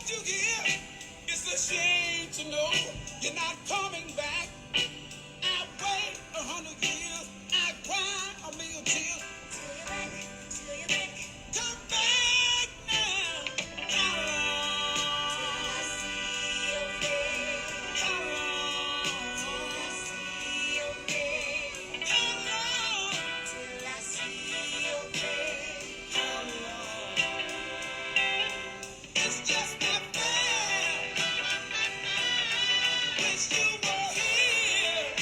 you here? It's a shame to know you're not coming back. I wait 100 years, I cry a million tears. Till you're back, come back now. How long? Till I see your face. How long? Till I see your face. How long? Till I see your face. How long? It's just not fair. Wish you were here.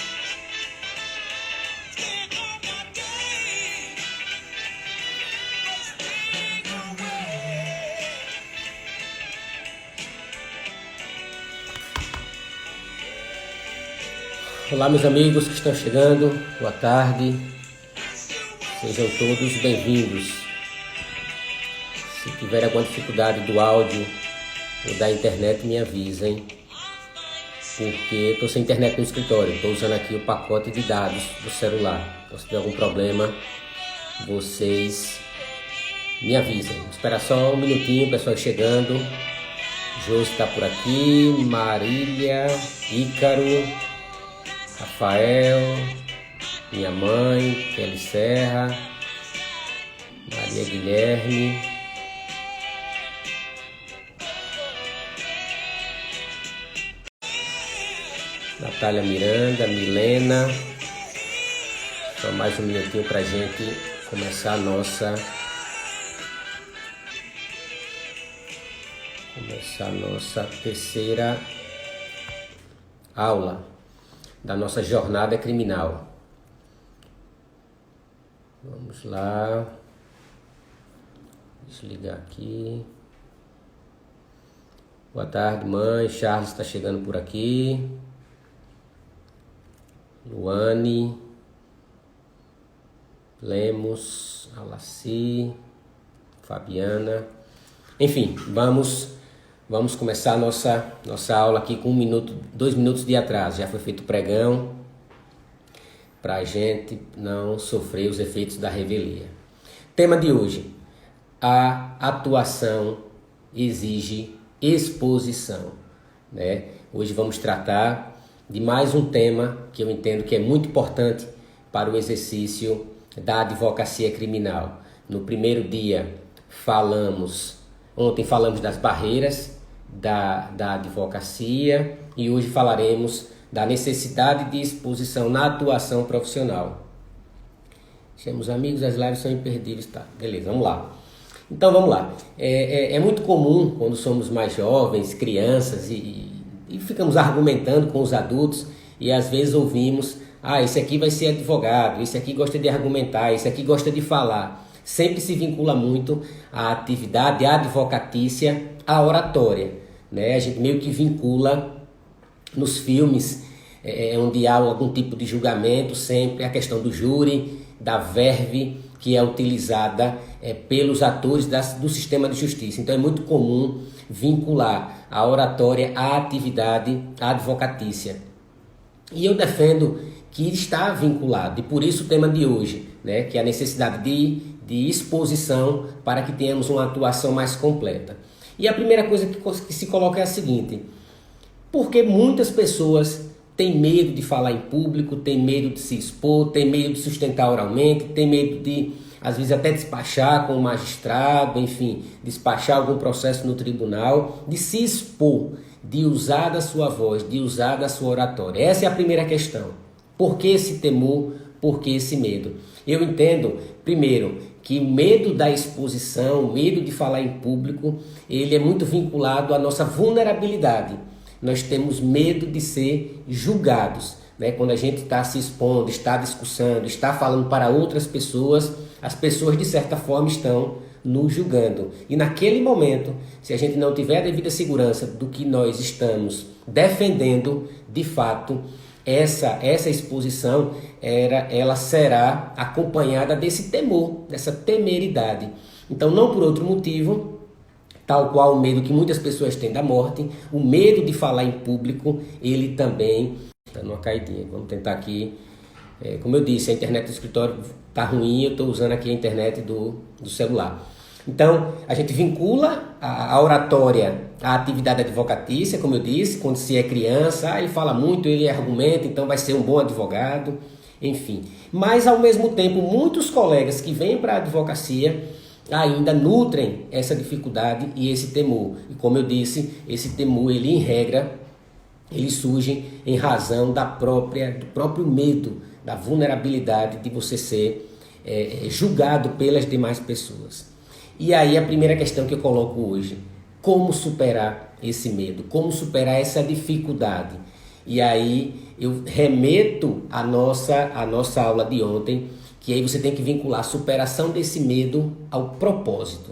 Spend all my days wasting away. Olá, meus amigos que estão chegando, boa tarde, sejam todos bem-vindos. Se tiver alguma dificuldade do áudio ou da internet, me avisem, porque eu estou sem internet no escritório, estou usando aqui o pacote de dados do celular. Então, se tiver algum problema, vocês me avisem. Vou esperar só um minutinho, o pessoal chegando. Josi está por aqui, Marília, Ícaro, Rafael, minha mãe, Kelly Serra, Maria Guilherme, Natália Miranda, Milena. Só mais um minutinho para a gente começar a nossa terceira aula da nossa jornada criminal. Vamos lá. Desligar aqui. Boa tarde, mãe. Charles está chegando por aqui. Luane. Lemos. Alaci. Fabiana. Enfim, vamos começar a nossa aula aqui com 2 minutos de atraso. Já foi feito o pregão para a gente não sofrer os efeitos da revelia. Tema de hoje: a atuação exige exposição, né? Hoje vamos tratar de mais um tema que eu entendo que é muito importante para o exercício da advocacia criminal. No primeiro dia ontem falamos das barreiras da advocacia e hoje falaremos da necessidade de exposição na atuação profissional. Chegamos amigos, as lives são imperdíveis, tá? Beleza, vamos lá. Então vamos lá. É muito comum quando somos mais jovens, crianças e ficamos argumentando com os adultos e às vezes ouvimos: esse aqui vai ser advogado, esse aqui gosta de argumentar, esse aqui gosta de falar. Sempre se vincula muito a atividade advocatícia à oratória, né? A gente meio que vincula nos filmes onde há algum tipo de julgamento, sempre a questão do júri, da verve que é utilizada pelos atores do sistema de justiça. Então é muito comum vincular a oratória à atividade advocatícia. E eu defendo que está vinculado, e por isso o tema de hoje, né, que é a necessidade de exposição para que tenhamos uma atuação mais completa. E a primeira coisa que se coloca é a seguinte: porque muitas pessoas têm medo de falar em público, têm medo de se expor, têm medo de sustentar oralmente, têm medo de, às vezes, até despachar com o magistrado, enfim, despachar algum processo no tribunal, de se expor, de usar da sua voz, de usar da sua oratória. Essa é a primeira questão. Por que esse temor? Por que esse medo? Eu entendo, primeiro, que o medo da exposição, o medo de falar em público, ele é muito vinculado à nossa vulnerabilidade. Nós temos medo de ser julgados, né? Quando a gente está se expondo, está discursando, está falando para outras pessoas, as pessoas de certa forma estão nos julgando. E naquele momento, se a gente não tiver a devida segurança do que nós estamos defendendo, de fato, essa exposição ela será acompanhada desse temor, dessa temeridade. Então, não por outro motivo, tal qual o medo que muitas pessoas têm da morte, o medo de falar em público, ele também está numa caidinha. Vamos tentar aqui. Como eu disse, a internet do escritório está ruim, eu estou usando aqui a internet do celular. Então, a gente vincula a oratória à atividade advocatícia, como eu disse, quando se é criança, ele fala muito, ele argumenta, então vai ser um bom advogado, enfim. Mas, ao mesmo tempo, muitos colegas que vêm para a advocacia ainda nutrem essa dificuldade e esse temor. E como eu disse, esse temor, ele em regra, ele surge em razão do próprio medo, da vulnerabilidade de você ser julgado pelas demais pessoas. E aí a primeira questão que eu coloco hoje, como superar esse medo? Como superar essa dificuldade? E aí eu remeto à nossa aula de ontem, que aí você tem que vincular a superação desse medo ao propósito.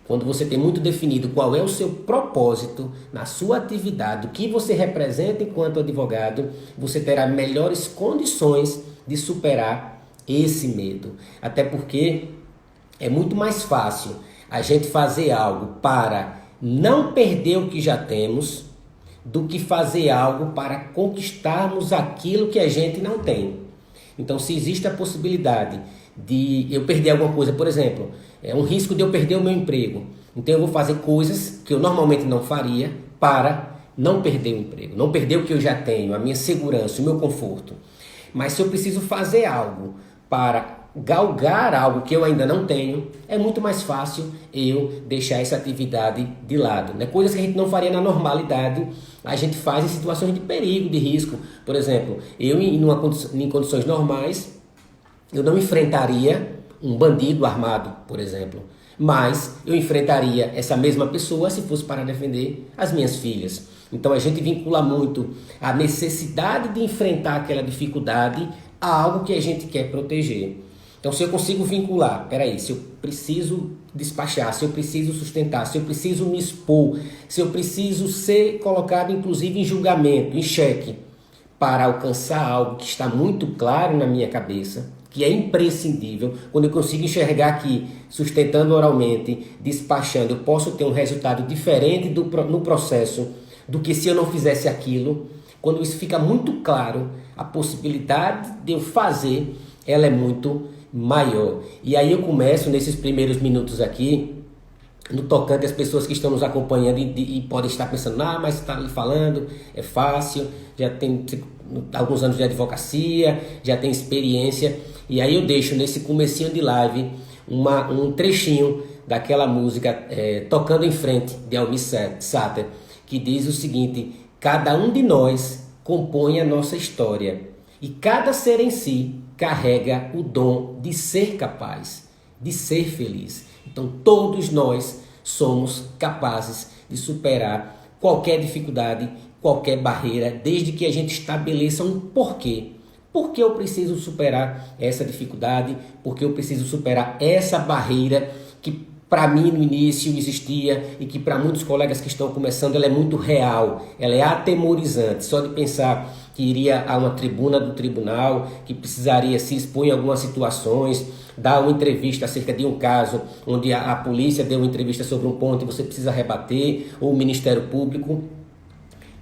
Quando você tem muito definido qual é o seu propósito na sua atividade, o que você representa enquanto advogado, você terá melhores condições de superar esse medo. Até porque é muito mais fácil a gente fazer algo para não perder o que já temos do que fazer algo para conquistarmos aquilo que a gente não tem. Então, se existe a possibilidade de eu perder alguma coisa, por exemplo, é um risco de eu perder o meu emprego. Então, eu vou fazer coisas que eu normalmente não faria para não perder o emprego, não perder o que eu já tenho, a minha segurança, o meu conforto. Mas se eu preciso fazer algo para galgar algo que eu ainda não tenho, é muito mais fácil eu deixar essa atividade de lado, né? Coisas que a gente não faria na normalidade, a gente faz em situações de perigo, de risco. Por exemplo, eu em condições normais, eu não enfrentaria um bandido armado, por exemplo, mas eu enfrentaria essa mesma pessoa se fosse para defender as minhas filhas. Então a gente vincula muito a necessidade de enfrentar aquela dificuldade a algo que a gente quer proteger. Então, se eu consigo vincular, se eu preciso despachar, se eu preciso sustentar, se eu preciso me expor, se eu preciso ser colocado, inclusive, em julgamento, em xeque, para alcançar algo que está muito claro na minha cabeça, que é imprescindível, quando eu consigo enxergar que, sustentando oralmente, despachando, eu posso ter um resultado diferente no processo do que se eu não fizesse aquilo. Quando isso fica muito claro, a possibilidade de eu fazer, ela é muito maior. E aí eu começo nesses primeiros minutos aqui, no tocante às pessoas que estão nos acompanhando e podem estar pensando, mas está ali falando, é fácil, já tem alguns anos de advocacia, já tem experiência. E aí eu deixo nesse comecinho de live um trechinho daquela música Tocando em Frente, de Almir Sater, que diz o seguinte: cada um de nós compõe a nossa história e cada ser em si carrega o dom de ser capaz, de ser feliz. Então todos nós somos capazes de superar qualquer dificuldade, qualquer barreira, desde que a gente estabeleça um porquê. Por que eu preciso superar essa dificuldade? Por que eu preciso superar essa barreira que para mim no início existia e que para muitos colegas que estão começando ela é muito real, ela é atemorizante. Só de pensar que iria a uma tribuna do tribunal, que precisaria se expor em algumas situações, dar uma entrevista acerca de um caso onde a polícia deu uma entrevista sobre um ponto e você precisa rebater, ou o Ministério Público.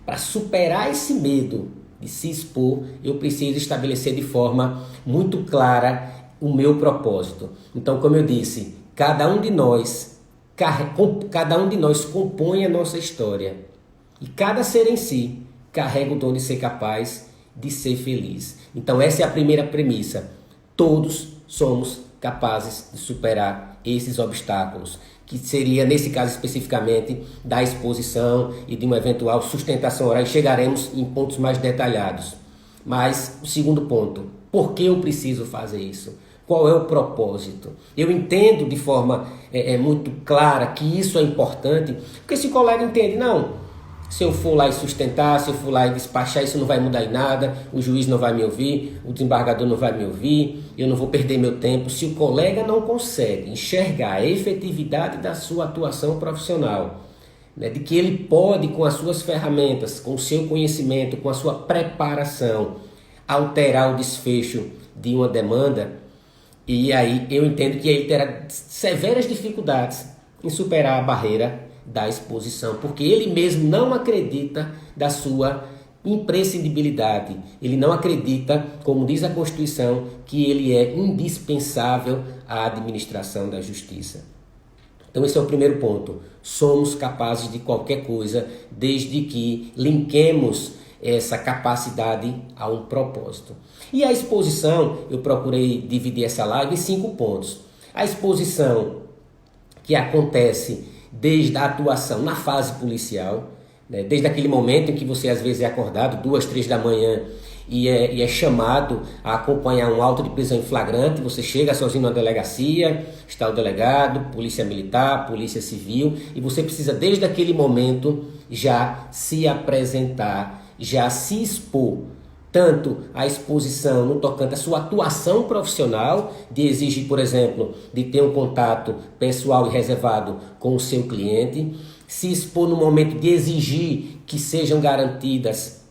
Para superar esse medo de se expor, eu preciso estabelecer de forma muito clara o meu propósito. Então, como eu disse, cada um de nós compõe a nossa história e cada ser em si carrega o dom de ser capaz de ser feliz. Então essa é a primeira premissa. Todos somos capazes de superar esses obstáculos, que seria, nesse caso especificamente, da exposição e de uma eventual sustentação oral. E chegaremos em pontos mais detalhados. Mas o segundo ponto, por que eu preciso fazer isso? Qual é o propósito? Eu entendo de forma muito clara que isso é importante, porque se o colega entende, não, se eu for lá e sustentar, se eu for lá e despachar, isso não vai mudar em nada, o juiz não vai me ouvir, o desembargador não vai me ouvir, eu não vou perder meu tempo. Se o colega não consegue enxergar a efetividade da sua atuação profissional, né, de que ele pode, com as suas ferramentas, com o seu conhecimento, com a sua preparação, alterar o desfecho de uma demanda, e aí eu entendo que ele terá severas dificuldades em superar a barreira da exposição, porque ele mesmo não acredita da sua imprescindibilidade. Ele não acredita, como diz a Constituição, que ele é indispensável à administração da justiça. Então esse é o primeiro ponto. Somos capazes de qualquer coisa, desde que linkemos essa capacidade a um propósito. E a exposição, eu procurei dividir essa live em 5 pontos. A exposição que acontece desde a atuação na fase policial, né? Desde aquele momento em que você às vezes é acordado 2, 3 da manhã e é chamado a acompanhar um auto de prisão em flagrante, você chega sozinho na delegacia, está o delegado, polícia militar, polícia civil, e você precisa desde aquele momento já se apresentar, já se expor, tanto a exposição no tocante à sua atuação profissional, de exigir, por exemplo, de ter um contato pessoal e reservado com o seu cliente, se expor no momento de exigir que sejam garantidas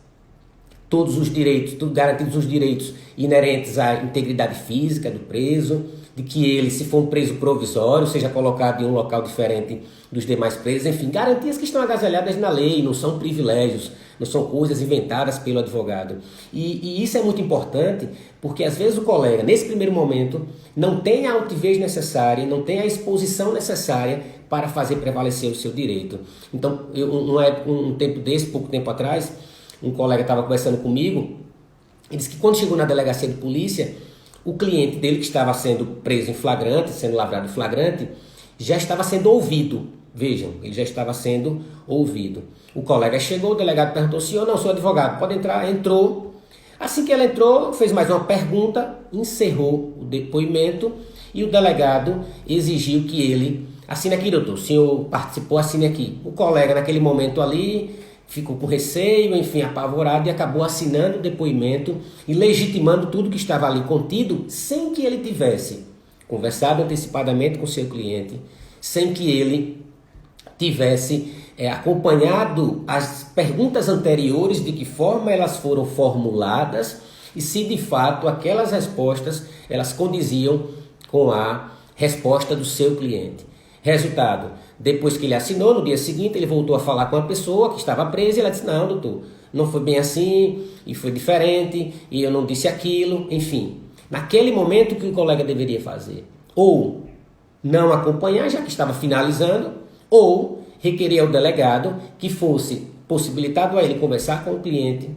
todos os direitos, garantidos os direitos inerentes à integridade física do preso, de que ele, se for um preso provisório, seja colocado em um local diferente dos demais presos, enfim, garantias que estão agasalhadas na lei, não são privilégios, não são coisas inventadas pelo advogado. E isso é muito importante, porque às vezes o colega, nesse primeiro momento, não tem a altivez necessária, não tem a exposição necessária para fazer prevalecer o seu direito. Então, pouco tempo atrás, um colega estava conversando comigo e disse que quando chegou na delegacia de polícia, o cliente dele, que estava sendo preso em flagrante, sendo lavrado em flagrante, já estava sendo ouvido. Vejam, ele já estava sendo ouvido. O colega chegou, o delegado perguntou: senhor, não, sou advogado, pode entrar? Entrou. Assim que ele entrou, fez mais uma pergunta, encerrou o depoimento e o delegado exigiu que ele assine aqui, doutor. O senhor participou, assine aqui. O colega, naquele momento ali, ficou com receio, enfim, apavorado, e acabou assinando o depoimento e legitimando tudo que estava ali contido, sem que ele tivesse conversado antecipadamente com o seu cliente, sem que ele tivesse acompanhado as perguntas anteriores, de que forma elas foram formuladas e se de fato aquelas respostas elas condiziam com a resposta do seu cliente. Resultado: depois que ele assinou, no dia seguinte ele voltou a falar com a pessoa que estava presa e ela disse: não, doutor, não foi bem assim, e foi diferente, e eu não disse aquilo, enfim. Naquele momento, o que o colega deveria fazer? Ou não acompanhar, já que estava finalizando, ou requerer ao delegado que fosse possibilitado a ele conversar com o cliente,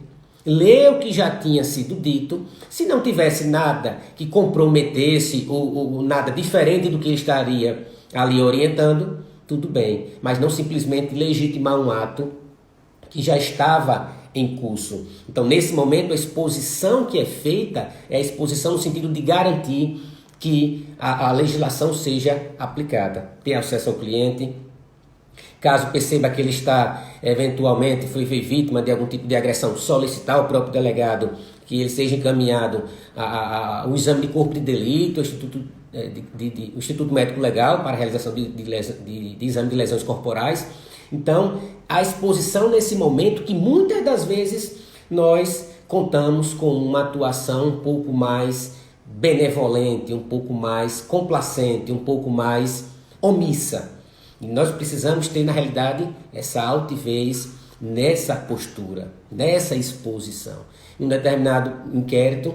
ler o que já tinha sido dito. Se não tivesse nada que comprometesse ou nada diferente do que ele estaria ali orientando, tudo bem, mas não simplesmente legitimar um ato que já estava em curso. Então, nesse momento, a exposição que é feita é a exposição no sentido de garantir que a legislação seja aplicada. Ter acesso ao cliente, caso perceba que ele está, eventualmente, foi vítima de algum tipo de agressão, solicitar ao próprio delegado que ele seja encaminhado ao exame de corpo de delito, o Instituto Médico Legal, para a realização de exame de lesões corporais. Então, a exposição nesse momento, que muitas das vezes nós contamos com uma atuação um pouco mais benevolente, um pouco mais complacente, um pouco mais omissa. E nós precisamos ter, na realidade, essa altivez nessa postura, nessa exposição. Em um determinado inquérito,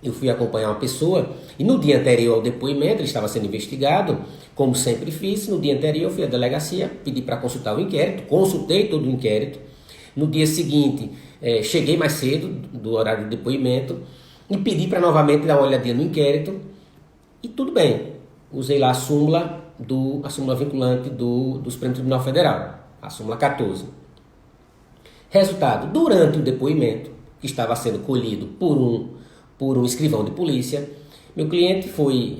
eu fui acompanhar uma pessoa e no dia anterior ao depoimento, ele estava sendo investigado, como sempre fiz. No dia anterior, eu fui à delegacia, pedi para consultar o inquérito, consultei todo o inquérito. No dia seguinte, cheguei mais cedo do horário de depoimento e pedi para novamente dar uma olhadinha no inquérito e tudo bem. Usei lá a súmula vinculante do Supremo Tribunal Federal, a súmula 14. Resultado: durante o depoimento, que estava sendo colhido por um escrivão de polícia, meu cliente foi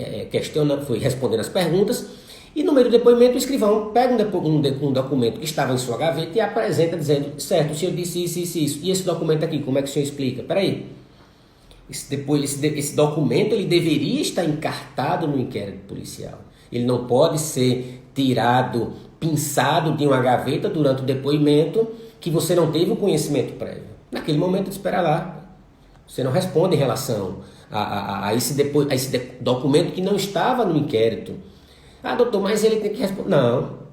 respondendo as perguntas e no meio do depoimento o escrivão pega um documento que estava em sua gaveta e apresenta dizendo: certo, o senhor disse isso, e esse documento aqui, como é que o senhor explica? Peraí, esse documento ele deveria estar encartado no inquérito policial. Ele não pode ser tirado, pinçado de uma gaveta durante o depoimento que você não teve o conhecimento prévio. Naquele momento, espera lá. Você não responde em relação a esse documento que não estava no inquérito. Ah, doutor, mas ele tem que responder. Não.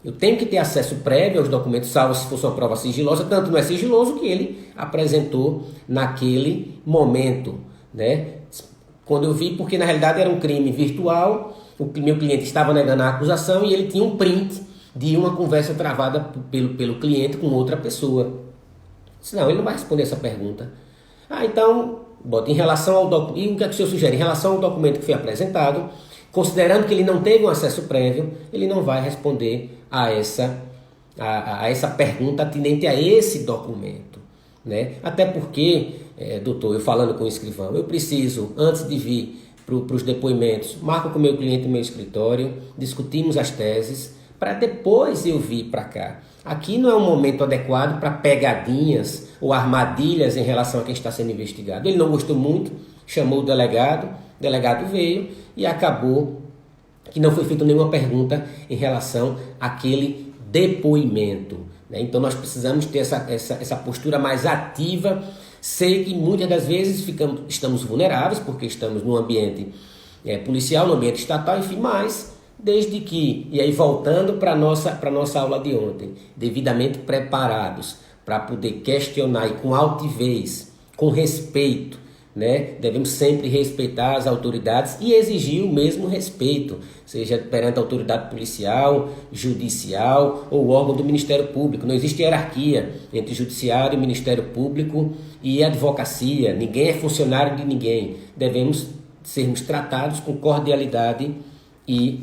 Eu tenho que ter acesso prévio aos documentos, salvo se fosse uma prova sigilosa. Tanto não é sigiloso que ele apresentou naquele momento, né? Quando eu vi, porque na realidade era um crime virtual o meu cliente estava negando a acusação e ele tinha um print de uma conversa travada pelo cliente com outra pessoa. Senão ele não vai responder essa pergunta. Então, bota em relação ao documento. E o que é que o senhor sugere? Em relação ao documento que foi apresentado, considerando que ele não teve um acesso prévio, ele não vai responder a essa pergunta atinente a esse documento, né? Até porque, doutor, eu falando com o escrivão, eu preciso, antes de vir para os depoimentos, marco com o meu cliente no meu escritório, discutimos as teses, para depois eu vir para cá. Aqui não é um momento adequado para pegadinhas ou armadilhas em relação a quem está sendo investigado. Ele não gostou muito, chamou o delegado veio e acabou que não foi feita nenhuma pergunta em relação àquele depoimento, né? Então nós precisamos ter essa postura mais ativa. Sei que muitas das vezes estamos vulneráveis porque estamos no ambiente policial, no ambiente estatal, enfim, mas desde que, e aí voltando para a nossa aula de ontem, devidamente preparados para poder questionar e com altivez, com respeito, né? Devemos sempre respeitar as autoridades e exigir o mesmo respeito, seja perante a autoridade policial, judicial ou órgão do Ministério Público. Não existe hierarquia entre judiciário, Ministério Público e advocacia. Ninguém é funcionário de ninguém. Devemos sermos tratados com cordialidade e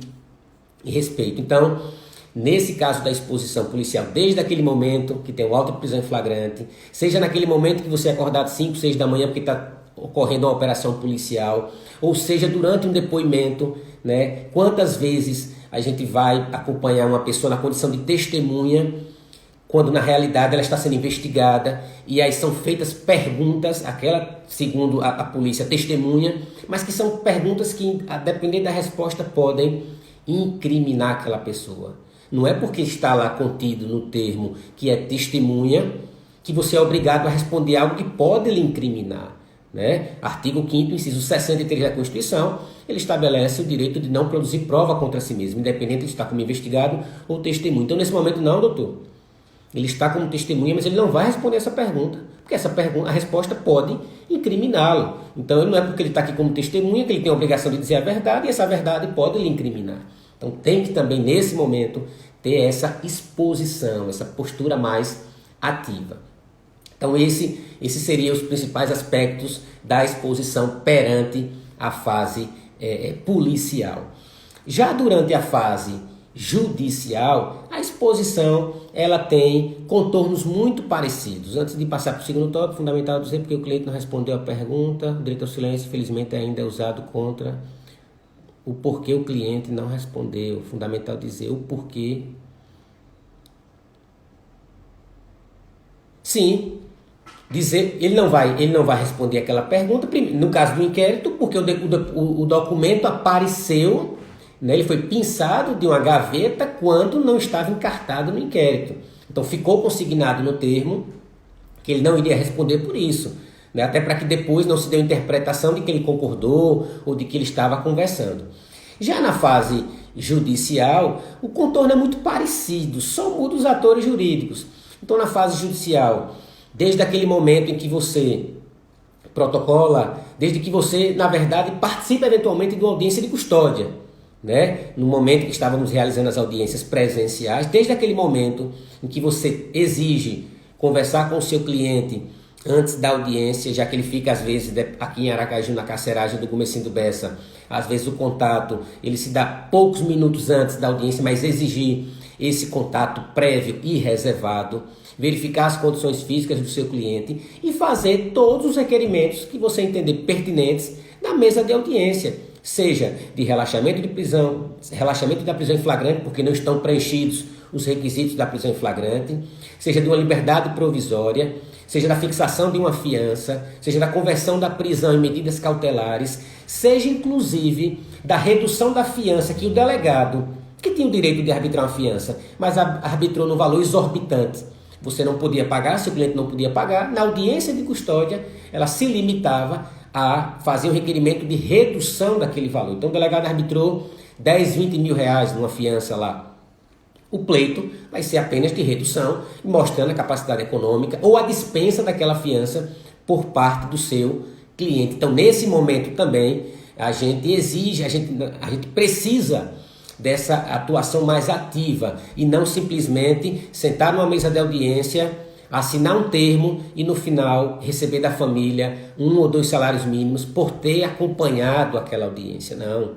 respeito. Então, nesse caso da exposição policial, desde aquele momento que tem o auto de prisão em flagrante, seja naquele momento que você é acordado 5, 6 da manhã porque está ocorrendo uma operação policial, ou seja, durante um depoimento, né? Quantas vezes a gente vai acompanhar uma pessoa na condição de testemunha, quando na realidade ela está sendo investigada, e aí são feitas perguntas, aquela, segundo a polícia, testemunha, mas que são perguntas que, a depender da resposta, podem incriminar aquela pessoa. Não é porque está lá contido no termo que é testemunha que você é obrigado a responder algo que pode lhe incriminar, né? Artigo 5º, inciso 63 da Constituição, ele estabelece o direito de não produzir prova contra si mesmo, independente de estar como investigado ou testemunha. Então, nesse momento, não, doutor. Ele está como testemunha, mas ele não vai responder essa pergunta, porque essa pergunta, a resposta pode incriminá-lo. Então, não é porque ele está aqui como testemunha que ele tem a obrigação de dizer a verdade, e essa verdade pode lhe incriminar. Então, tem que também, nesse momento, ter essa exposição, essa postura mais ativa. Então, esses seriam os principais aspectos da exposição perante a fase policial. Já durante a fase judicial, a exposição ela tem contornos muito parecidos. Antes de passar para o segundo tópico, fundamental dizer porque o cliente não respondeu a pergunta, o direito ao silêncio, infelizmente, ainda é usado contra o porquê o cliente não respondeu. Fundamental dizer o porquê. Sim, dizer, ele não vai responder aquela pergunta, no caso do inquérito, porque o documento apareceu, né, ele foi pinçado de uma gaveta quando não estava encartado no inquérito. Então ficou consignado no termo que ele não iria responder por isso, né, até para que depois não se dê a interpretação de que ele concordou ou de que ele estava conversando. Já na fase judicial, o contorno é muito parecido, só muda os atores jurídicos. Então, na fase judicial, desde aquele momento em que você protocola, desde que você, na verdade, participa eventualmente de uma audiência de custódia, né? No momento que estávamos realizando as audiências presenciais, desde aquele momento em que você exige conversar com o seu cliente antes da audiência, já que ele fica, às vezes, aqui em Aracaju, na carceragem do Comecinho do Bessa, às vezes o contato, ele se dá poucos minutos antes da audiência, mas exigir esse contato prévio e reservado, verificar as condições físicas do seu cliente e fazer todos os requerimentos que você entender pertinentes na mesa de audiência, seja de relaxamento de prisão, relaxamento da prisão em flagrante, porque não estão preenchidos os requisitos da prisão em flagrante, seja de uma liberdade provisória, seja da fixação de uma fiança, seja da conversão da prisão em medidas cautelares, seja inclusive da redução da fiança que o delegado, que tinha o direito de arbitrar uma fiança, mas arbitrou no valor exorbitante. Você não podia pagar, seu cliente não podia pagar. Na audiência de custódia, ela se limitava a fazer um requerimento de redução daquele valor. Então o delegado arbitrou 10, 20 mil reais numa fiança lá. O pleito vai ser apenas de redução, mostrando a capacidade econômica ou a dispensa daquela fiança por parte do seu cliente. Então, nesse momento também, a gente exige, a gente precisa dessa atuação mais ativa e não simplesmente sentar numa mesa de audiência, assinar um termo e no final receber da família 1 ou 2 salários mínimos por ter acompanhado aquela audiência. Não.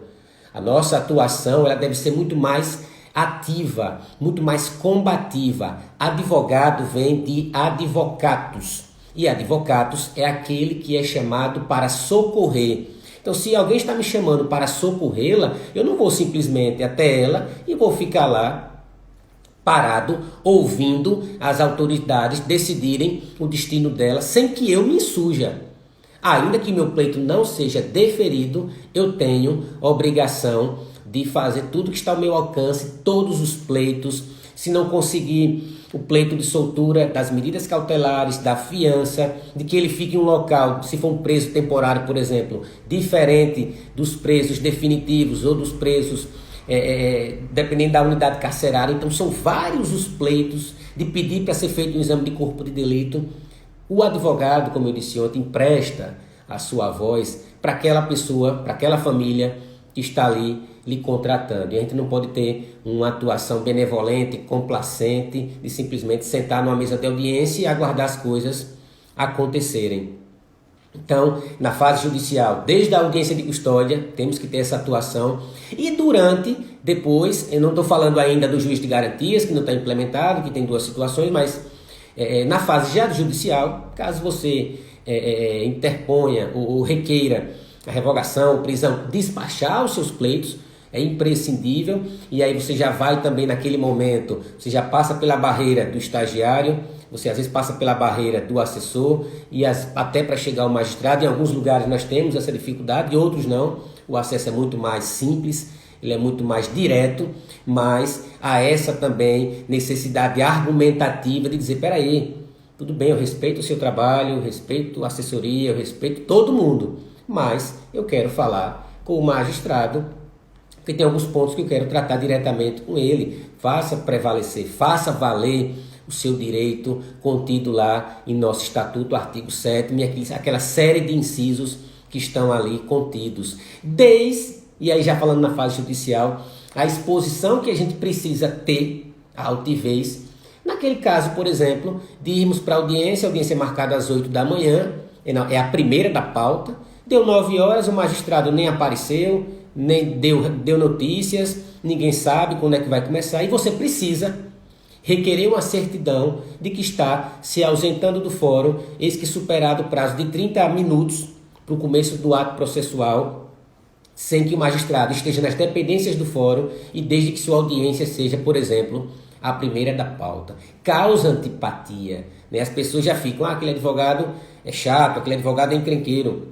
A nossa atuação ela deve ser muito mais ativa, muito mais combativa. Advogado vem de advocatus e advocatus é aquele que é chamado para socorrer. Então, se alguém está me chamando para socorrê-la, eu não vou simplesmente até ela e vou ficar lá parado, ouvindo as autoridades decidirem o destino dela, sem que eu me insuja. Ainda que meu pleito não seja deferido, eu tenho a obrigação de fazer tudo que está ao meu alcance, todos os pleitos. Se não conseguir o pleito de soltura, das medidas cautelares, da fiança, de que ele fique em um local, se for um preso temporário, por exemplo, diferente dos presos definitivos ou dos presos dependendo da unidade carcerária. Então são vários os pleitos de pedir para ser feito um exame de corpo de delito. O advogado, como eu disse ontem, empresta a sua voz para aquela pessoa, para aquela família que está ali lhe contratando. E a gente não pode ter uma atuação benevolente, complacente, de simplesmente sentar numa mesa de audiência e aguardar as coisas acontecerem. Então, na fase judicial, desde a audiência de custódia, temos que ter essa atuação. E depois, eu não estou falando ainda do juiz de garantias, que não está implementado, que tem 2 situações, mas na fase já judicial, caso você interponha ou requeira a revogação, prisão, despachar os seus pleitos, é imprescindível. E aí você já vai também naquele momento, você já passa pela barreira do estagiário, você às vezes passa pela barreira do assessor e até para chegar ao magistrado. Em alguns lugares nós temos essa dificuldade, em outros não. O acesso é muito mais simples, ele é muito mais direto, mas há essa também necessidade argumentativa de dizer, peraí, tudo bem, eu respeito o seu trabalho, eu respeito a assessoria, eu respeito todo mundo, mas eu quero falar com o magistrado, porque tem alguns pontos que eu quero tratar diretamente com ele. Faça prevalecer, faça valer o seu direito contido lá em nosso estatuto, artigo 7º, aquela série de incisos que estão ali contidos. E aí já falando na fase judicial, a exposição que a gente precisa ter, a altivez, naquele caso, por exemplo, de irmos para a audiência marcada às 8 da manhã, é a primeira da pauta, deu 9 horas, o magistrado nem apareceu, nem deu notícias, ninguém sabe quando é que vai começar, e você precisa requerer uma certidão de que está se ausentando do fórum, eis que superado o prazo de 30 minutos para o começo do ato processual, sem que o magistrado esteja nas dependências do fórum e desde que sua audiência seja, por exemplo, a primeira da pauta. Causa antipatia, né? As pessoas já ficam, aquele advogado é chato, aquele advogado é encrenqueiro.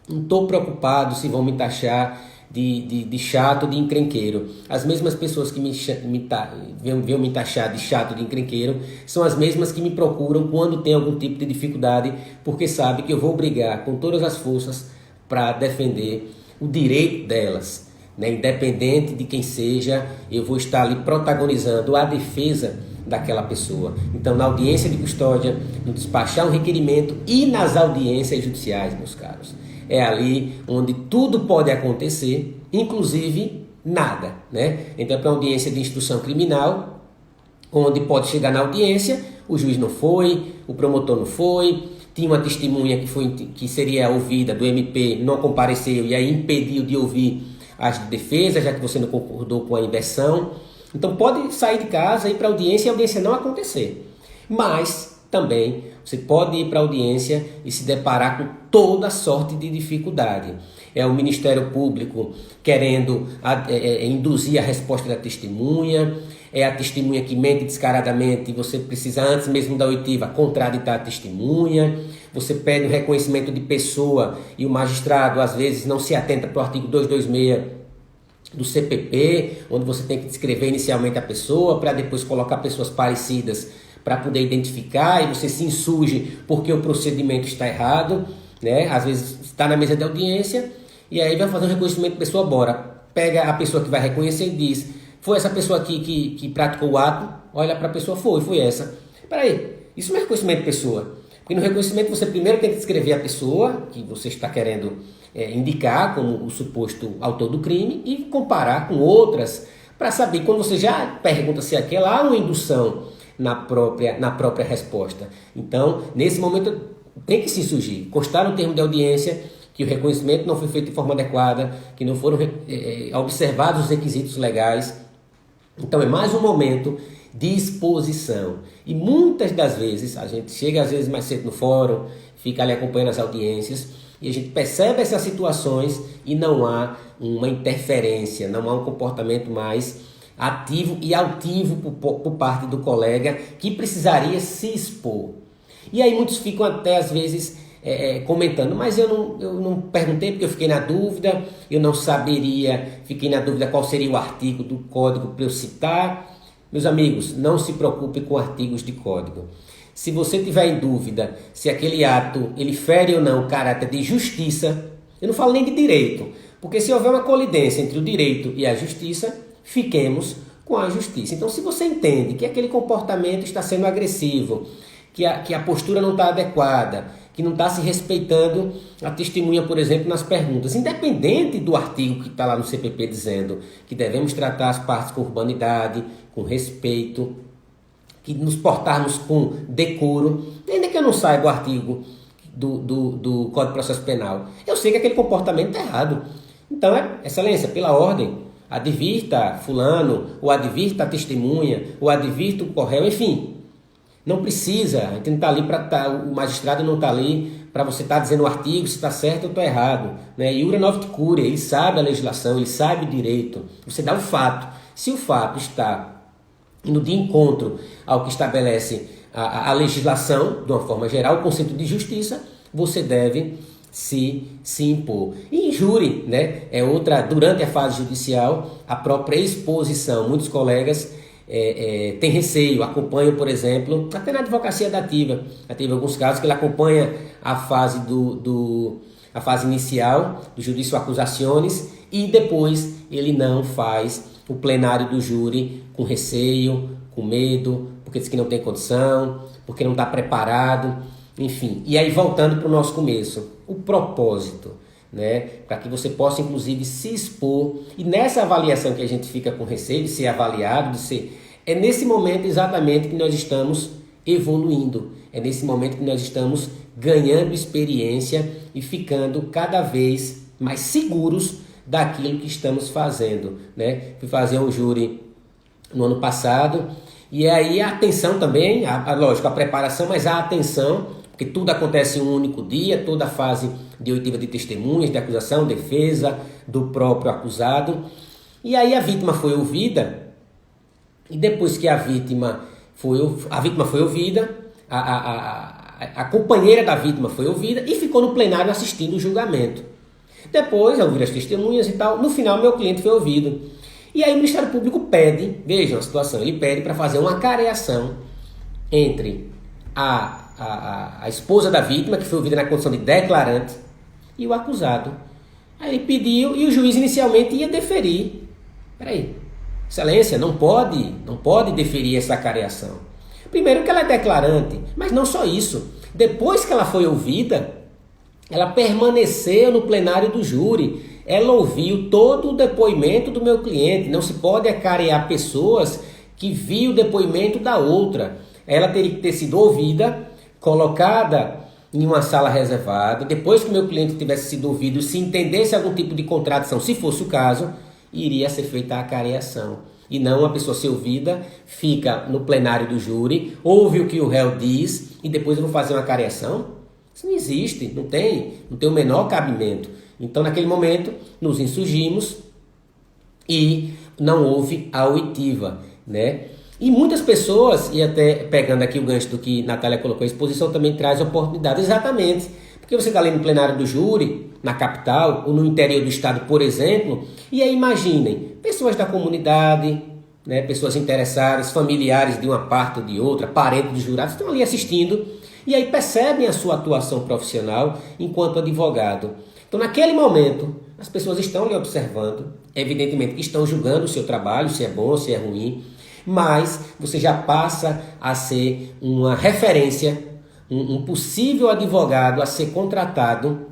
Não estou preocupado se vão me taxar de chato, de encrenqueiro. As mesmas pessoas que vêm me taxar de chato, de encrenqueiro, são as mesmas que me procuram quando tem algum tipo de dificuldade, porque sabe que eu vou brigar com todas as forças para defender o direito delas, né? Independente de quem seja, eu vou estar ali protagonizando a defesa daquela pessoa. Então, na audiência de custódia, no despachar um requerimento e nas audiências judiciais, meus caros, é ali onde tudo pode acontecer, inclusive nada, né? Então, para a audiência de instrução criminal, onde pode chegar na audiência, o juiz não foi, o promotor não foi, tinha uma testemunha que seria ouvida do MP, não compareceu e aí impediu de ouvir as defesas, já que você não concordou com a inversão. Então pode sair de casa e ir para a audiência e a audiência não acontecer. Mas também você pode ir para a audiência e se deparar com toda sorte de dificuldade. É o Ministério Público querendo induzir a resposta da testemunha, é a testemunha que mente descaradamente e você precisa, antes mesmo da oitiva, contraditar a testemunha. Você pede o reconhecimento de pessoa e o magistrado, às vezes, não se atenta para o artigo 226 do CPP, onde você tem que descrever inicialmente a pessoa para depois colocar pessoas parecidas para poder identificar, e você se insurge porque o procedimento está errado, né? Às vezes está na mesa de audiência e aí vai fazer um reconhecimento de pessoa, bora. Pega a pessoa que vai reconhecer e diz, foi essa pessoa aqui que praticou o ato? Olha para a pessoa, foi essa. Peraí, isso não é reconhecimento de pessoa. Porque no reconhecimento você primeiro tem que descrever a pessoa que você está querendo indicar como o suposto autor do crime e comparar com outras para saber, quando você já pergunta se aquela há uma indução na própria resposta. Então, nesse momento, tem que se surgir, constar no termo de audiência que o reconhecimento não foi feito de forma adequada, que não foram observados os requisitos legais. Então, é mais um momento de exposição. E muitas das vezes, a gente chega às vezes mais cedo no fórum, fica ali acompanhando as audiências, e a gente percebe essas situações e não há uma interferência, não há um comportamento mais ativo e altivo por parte do colega que precisaria se expor. E aí muitos ficam até às vezes comentando, mas eu não perguntei porque eu fiquei na dúvida, eu não saberia, fiquei na dúvida qual seria o artigo do código para eu citar. Meus amigos, não se preocupe com artigos de código. Se você tiver em dúvida se aquele ato ele fere ou não o caráter de justiça, eu não falo nem de direito, porque se houver uma colidência entre o direito e a justiça, fiquemos com a justiça. Então, se você entende que aquele comportamento está sendo agressivo, que a postura não está adequada, que não está se respeitando a testemunha, por exemplo, nas perguntas, independente do artigo que está lá no CPP dizendo que devemos tratar as partes com urbanidade, com respeito, que nos portarmos com decoro, ainda que eu não saiba o artigo do Código de Processo Penal, eu sei que aquele comportamento está errado. Então, excelência, pela ordem, advirta fulano, ou advirta a testemunha, ou advirta o corréu, enfim. Não precisa, a gente não está ali o magistrado não está ali para você estar dizendo o artigo se está certo ou está errado. Né? Iura novit curia, ele sabe a legislação, ele sabe o direito. Você dá o fato. Se o fato está indo de encontro ao que estabelece a legislação, de uma forma geral, o conceito de justiça, você deve se impor. E em júri, né, durante a fase judicial, a própria exposição. Muitos colegas têm receio, acompanham, por exemplo, até na advocacia dativa. Já teve alguns casos que ele acompanha a fase a fase inicial do judício accusationis e depois ele não faz o plenário do júri com receio, com medo, porque diz que não tem condição, porque não está preparado, enfim. E aí, voltando para o nosso começo, o propósito, né? Para que você possa, inclusive, se expor. E nessa avaliação que a gente fica com receio de ser avaliado, é nesse momento exatamente que nós estamos evoluindo. É nesse momento que nós estamos ganhando experiência e ficando cada vez mais seguros daquilo que estamos fazendo, né? Fui fazer um júri no ano passado e aí a atenção também, lógico, a preparação, mas a atenção, porque tudo acontece em um único dia, toda a fase de oitiva de testemunhas, de acusação, defesa, do próprio acusado. E aí a vítima foi ouvida e depois que a vítima foi ouvida, a companheira da vítima foi ouvida e ficou no plenário assistindo o julgamento. Depois, ao ouvir as testemunhas e tal, no final meu cliente foi ouvido. E aí o Ministério Público pede, vejam a situação, ele pede para fazer uma careação entre a esposa da vítima, que foi ouvida na condição de declarante, e o acusado. Aí ele pediu e o juiz inicialmente ia deferir. Peraí, excelência, não pode deferir essa careação. Primeiro que ela é declarante, mas não só isso. Depois que ela foi ouvida, ela permaneceu no plenário do júri. Ela ouviu todo o depoimento do meu cliente. Não se pode acarear pessoas que viu o depoimento da outra. Ela teria que ter sido ouvida, colocada em uma sala reservada. Depois que o meu cliente tivesse sido ouvido, se entendesse algum tipo de contradição, se fosse o caso, iria ser feita a acareação. E não a pessoa ser ouvida, fica no plenário do júri, ouve o que o réu diz e depois eu vou fazer uma acareação. Isso não existe, não tem o menor cabimento. Então, naquele momento, nos insurgimos e não houve a oitiva, né? E muitas pessoas, e até pegando aqui o gancho do que Natália colocou, a exposição também traz oportunidade, exatamente. Porque você está ali no plenário do júri, na capital, ou no interior do estado, por exemplo, e aí imaginem, pessoas da comunidade, né, pessoas interessadas, familiares de uma parte ou de outra, parentes dos jurados, estão ali assistindo, e aí percebem a sua atuação profissional enquanto advogado. Então, naquele momento, as pessoas estão lhe observando, evidentemente que estão julgando o seu trabalho, se é bom, se é ruim, mas você já passa a ser uma referência um possível advogado a ser contratado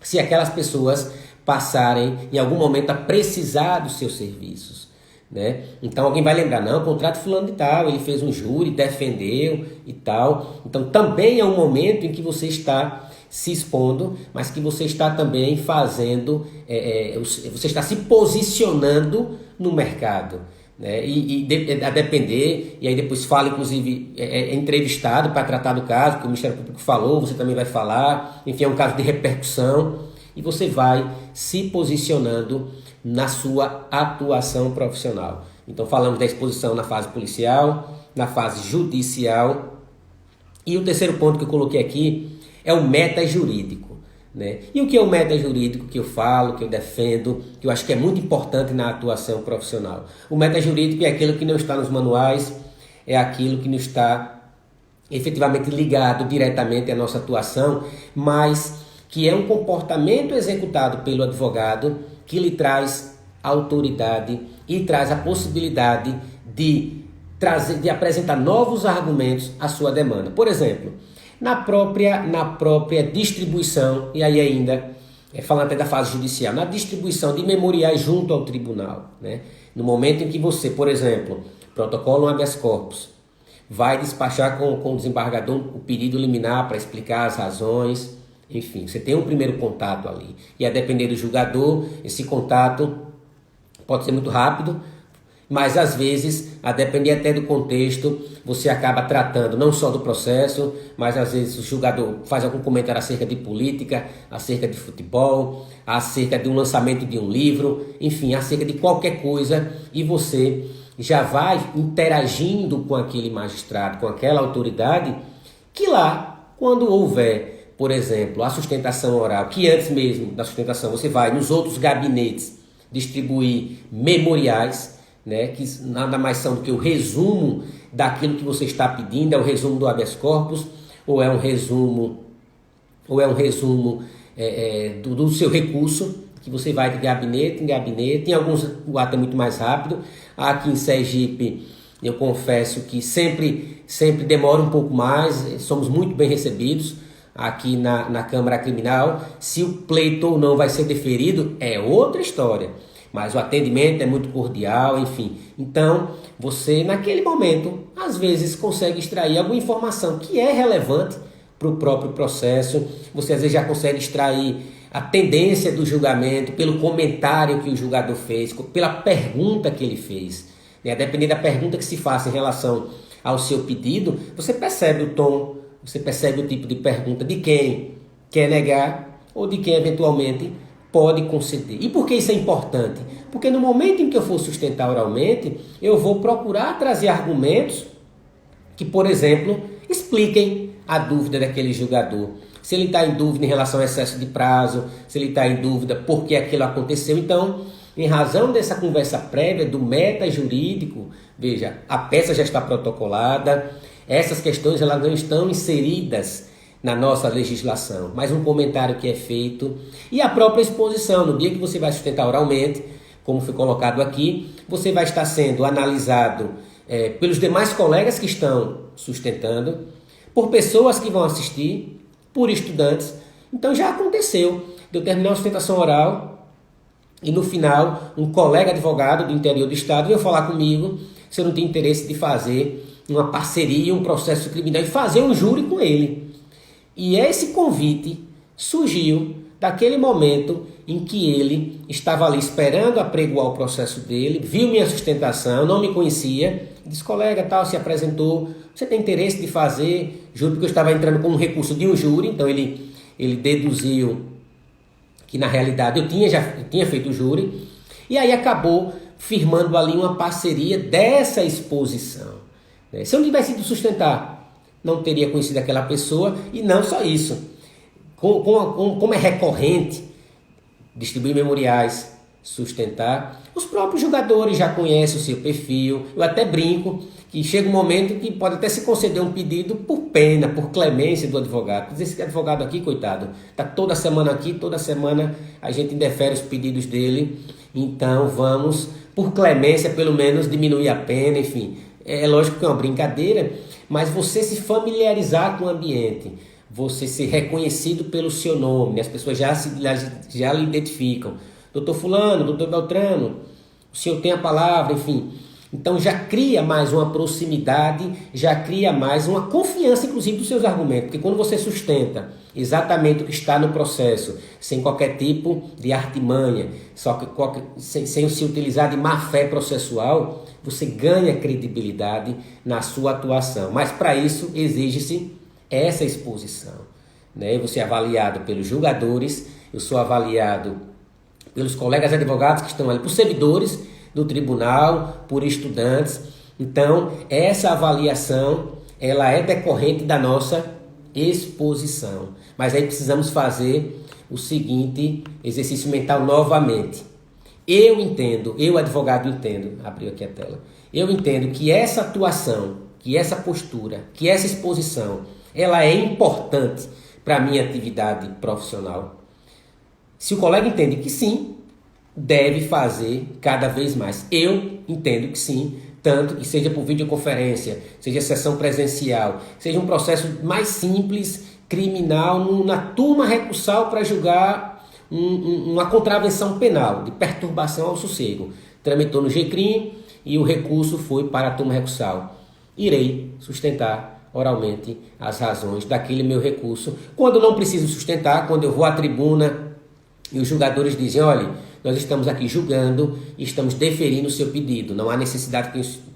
se aquelas pessoas passarem em algum momento a precisar dos seus serviços, né? Então alguém vai lembrar, não, contrato fulano de tal, ele fez um júri, defendeu e tal. Então também é um momento em que você está se expondo, mas que você está também fazendo, você está se posicionando no mercado, né? A depender, e aí depois fala, inclusive, entrevistado para tratar do caso, que o Ministério Público falou, você também vai falar, enfim, é um caso de repercussão, e você vai se posicionando na sua atuação profissional. Então falamos da exposição na fase policial, na fase judicial, e o terceiro ponto que eu coloquei aqui é o metajurídico, né? E o que é o metajurídico que eu falo, que eu defendo, que eu acho que é muito importante na atuação profissional? O metajurídico é aquilo que não está nos manuais, é aquilo que não está efetivamente ligado diretamente à nossa atuação, mas que é um comportamento executado pelo advogado que lhe traz autoridade e traz a possibilidade de apresentar novos argumentos à sua demanda. Por exemplo, na própria distribuição, e aí ainda, falando até da fase judicial, na distribuição de memoriais junto ao tribunal, né? No momento em que você, por exemplo, protocola um habeas corpus, vai despachar com o desembargador o pedido liminar para explicar as razões, enfim, você tem um primeiro contato ali. E a depender do julgador, esse contato pode ser muito rápido, mas às vezes, a depender até do contexto, você acaba tratando não só do processo, mas às vezes o julgador faz algum comentário acerca de política, acerca de futebol, acerca de um lançamento de um livro, enfim, acerca de qualquer coisa, e você já vai interagindo com aquele magistrado, com aquela autoridade, que lá, quando houver, por exemplo, a sustentação oral, que antes mesmo da sustentação você vai nos outros gabinetes distribuir memoriais, né, que nada mais são do que o resumo daquilo que você está pedindo, é o resumo do habeas corpus, ou é um resumo do seu recurso, que você vai de gabinete em gabinete. Em alguns o ato é muito mais rápido. Aqui em Sergipe, eu confesso que sempre demora um pouco mais, somos muito bem recebidos aqui na Câmara Criminal. Se o pleito ou não vai ser deferido é outra história, mas o atendimento é muito cordial, enfim. Então, você naquele momento, às vezes consegue extrair alguma informação que é relevante para o próprio processo. Você às vezes já consegue extrair a tendência do julgamento pelo comentário que o julgador fez, pela pergunta que ele fez, né? Dependendo da pergunta que se faça em relação ao seu pedido, você percebe o tom, você percebe o tipo de pergunta de quem quer negar ou de quem eventualmente pode conceder. E por que isso é importante? Porque no momento em que eu for sustentar oralmente, eu vou procurar trazer argumentos que, por exemplo, expliquem a dúvida daquele julgador. Se ele está em dúvida em relação ao excesso de prazo, se ele está em dúvida por que aquilo aconteceu. Então, em razão dessa conversa prévia do metajurídico, veja, a peça já está protocolada, essas questões elas não estão inseridas na nossa legislação, mas um comentário que é feito e a própria exposição, no dia que você vai sustentar oralmente, como foi colocado aqui, você vai estar sendo analisado pelos demais colegas que estão sustentando, por pessoas que vão assistir, por estudantes. Então já aconteceu de eu terminar a sustentação oral e no final um colega advogado do interior do estado veio falar comigo se eu não tinha interesse de fazer uma parceria, um processo criminal e fazer um júri com ele. E esse convite surgiu daquele momento em que ele estava ali esperando apregoar o processo dele, viu minha sustentação, não me conhecia, disse, colega, tal, se apresentou, você tem interesse de fazer júri? Porque eu estava entrando com um recurso de um júri, então ele deduziu que na realidade eu tinha feito o júri, e aí acabou firmando ali uma parceria dessa exposição. Se eu não tivesse ido sustentar, não teria conhecido aquela pessoa, e não só isso, como é recorrente distribuir memoriais, sustentar, os próprios jogadores já conhecem o seu perfil. Eu até brinco que chega um momento que pode até se conceder um pedido por pena, por clemência do advogado. Diz esse advogado aqui, coitado, está toda semana aqui, toda semana a gente indefere os pedidos dele, então vamos, por clemência, pelo menos diminuir a pena, enfim. é lógico que é uma brincadeira, mas você se familiarizar com o ambiente, você ser reconhecido pelo seu nome, né? As pessoas já lhe identificam. Doutor Fulano, doutor Beltrano, o senhor tem a palavra, enfim. Então já cria mais uma proximidade, já cria mais uma confiança, inclusive, dos seus argumentos. Porque quando você sustenta exatamente o que está no processo, sem qualquer tipo de artimanha, sem se utilizar de má-fé processual, você ganha credibilidade na sua atuação. Mas para isso exige-se essa exposição, né? Você é avaliado pelos julgadores, eu sou avaliado pelos colegas advogados que estão ali, por servidores do tribunal, por estudantes. Então, essa avaliação, ela é decorrente da nossa exposição. Mas aí precisamos fazer o seguinte exercício mental novamente. Eu advogado entendo, abriu aqui a tela, eu entendo que essa atuação, que essa postura, que essa exposição, ela é importante para a minha atividade profissional. Se o colega entende que sim, deve fazer cada vez mais. Eu entendo que sim, tanto que seja por videoconferência, seja sessão presencial, seja um processo mais simples, criminal, na turma recursal para julgar uma contravenção penal, de perturbação ao sossego. Tramitou no GCRIM e o recurso foi para a turma recursal. Irei sustentar oralmente as razões daquele meu recurso. Quando não preciso sustentar, quando eu vou à tribuna e os julgadores dizem, olha, nós estamos aqui julgando e estamos deferindo o seu pedido, não há necessidade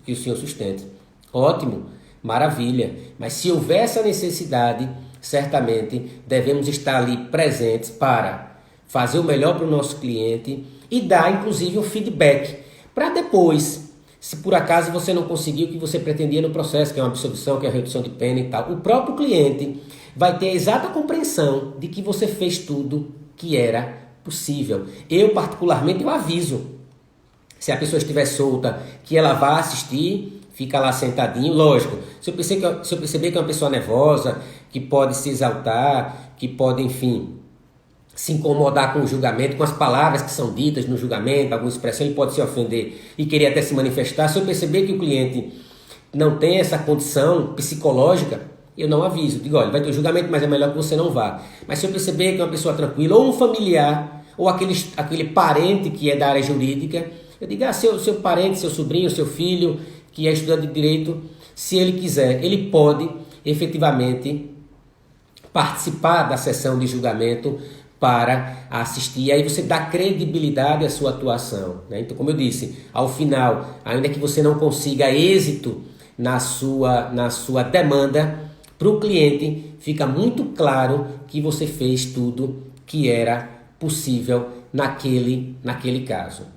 que o senhor sustente. Ótimo, maravilha, mas se houver essa necessidade, certamente devemos estar ali presentes para fazer o melhor para o nosso cliente e dar inclusive um feedback, para depois, se por acaso você não conseguiu o que você pretendia no processo, que é uma absolvição, que é uma redução de pena e tal, o próprio cliente vai ter a exata compreensão de que você fez tudo que era possível. Eu particularmente, eu aviso, se a pessoa estiver solta, que ela vá assistir, fica lá sentadinho, lógico, se eu perceber que é uma pessoa nervosa, que pode se exaltar, que pode, enfim, se incomodar com o julgamento, com as palavras que são ditas no julgamento, alguma expressão, ele pode se ofender e querer até se manifestar. Se eu perceber que o cliente não tem essa condição psicológica, eu não aviso, digo, olha, vai ter o julgamento, mas é melhor que você não vá. Mas se eu perceber que é uma pessoa tranquila, ou um familiar, ou aquele parente que é da área jurídica, eu digo, seu parente, seu sobrinho, seu filho, que é estudante de direito, se ele quiser, ele pode efetivamente participar da sessão de julgamento para assistir, e aí você dá credibilidade à sua atuação, né? Então, como eu disse, ao final, ainda que você não consiga êxito na sua demanda, para o cliente fica muito claro que você fez tudo que era possível naquele caso.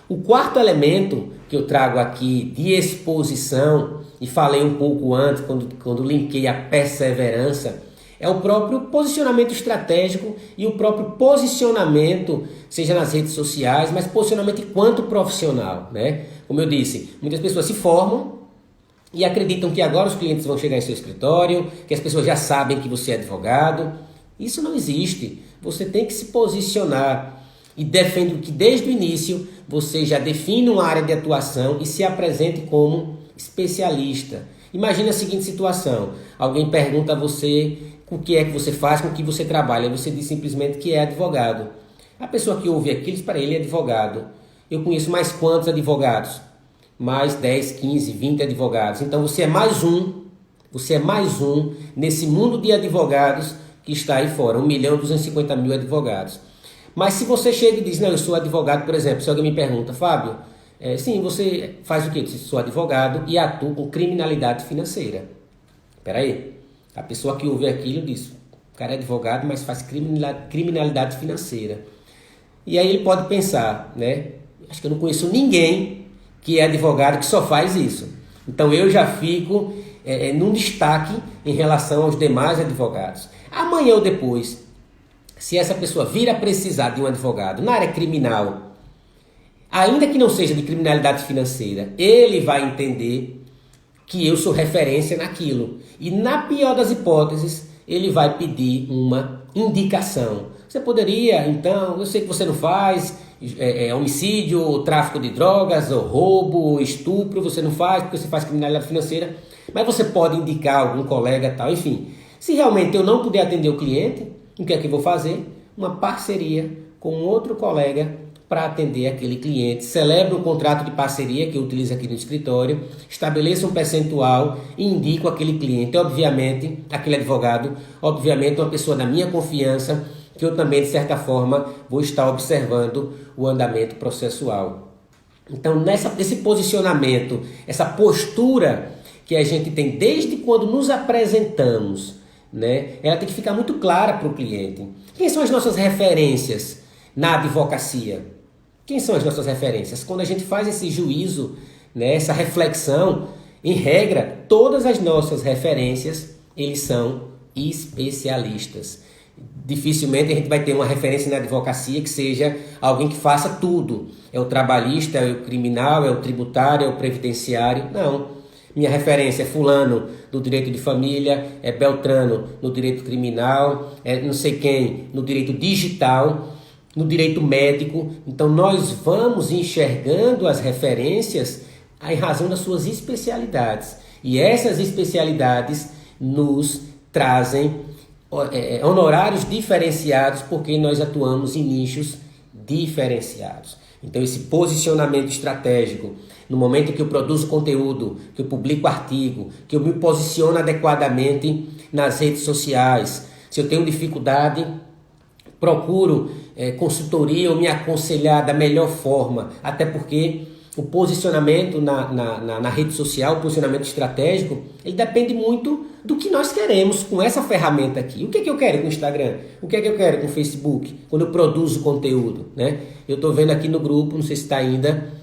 O quarto elemento que eu trago aqui de exposição, e falei um pouco antes, quando linkei a perseverança, é o próprio posicionamento estratégico e o próprio posicionamento, seja nas redes sociais, mas posicionamento enquanto profissional, né? Como eu disse, muitas pessoas se formam e acreditam que agora os clientes vão chegar em seu escritório, que as pessoas já sabem que você é advogado. Isso não existe. Você tem que se posicionar e defendo que desde o início você já define uma área de atuação e se apresente como especialista. Imagina a seguinte situação, alguém pergunta a você o que é que você faz, com o que você trabalha, você diz simplesmente que é advogado. A pessoa que ouve aquilo diz para ele, é advogado. Eu conheço mais quantos advogados? Mais 10, 15, 20 advogados. Então você é mais um nesse mundo de advogados que está aí fora, 1.250.000 advogados. Mas se você chega e diz, não, eu sou advogado, por exemplo, se alguém me pergunta, Fábio, sim, você faz o quê? Eu sou advogado e atuo com criminalidade financeira. Espera aí, a pessoa que ouve aquilo diz, o cara é advogado, mas faz criminalidade financeira. E aí ele pode pensar, né, acho que eu não conheço ninguém que é advogado que só faz isso. Então eu já fico num destaque em relação aos demais advogados. Amanhã ou depois, se essa pessoa vir a precisar de um advogado na área criminal, ainda que não seja de criminalidade financeira, ele vai entender que eu sou referência naquilo. E na pior das hipóteses, ele vai pedir uma indicação. Você poderia, então, eu sei que você não faz, homicídio, ou tráfico de drogas, ou roubo, ou estupro, você não faz porque você faz criminalidade financeira, mas você pode indicar algum colega tal, enfim. Se realmente eu não puder atender o cliente, o que é que eu vou fazer? Uma parceria com outro colega para atender aquele cliente. Celebre um contrato de parceria que eu utilizo aqui no escritório, estabeleça um percentual e indico aquele cliente, obviamente, aquele advogado, obviamente uma pessoa da minha confiança, que eu também, de certa forma, vou estar observando o andamento processual. Então, nesse posicionamento, essa postura que a gente tem desde quando nos apresentamos, né, ela tem que ficar muito clara para o cliente. Quem são as nossas referências na advocacia? Quem são as nossas referências? Quando a gente faz esse juízo, né, essa reflexão, em regra, todas as nossas referências, eles são especialistas. Dificilmente a gente vai ter uma referência na advocacia que seja alguém que faça tudo. É o trabalhista, é o criminal, é o tributário, é o previdenciário. Não. Minha referência é fulano no direito de família, é Beltrano no direito criminal, é não sei quem no direito digital, no direito médico. Então nós vamos enxergando as referências em razão das suas especialidades. E essas especialidades nos trazem honorários diferenciados porque nós atuamos em nichos diferenciados. Então esse posicionamento estratégico, no momento que eu produzo conteúdo, que eu publico artigo, que eu me posiciono adequadamente nas redes sociais, se eu tenho dificuldade, procuro consultoria ou me aconselhar da melhor forma, até porque o posicionamento na rede social, o posicionamento estratégico, ele depende muito do que nós queremos com essa ferramenta aqui. O que é que eu quero com o Instagram? O que é que eu quero com o Facebook? Quando eu produzo conteúdo, né? Eu estou vendo aqui no grupo, não sei se está ainda,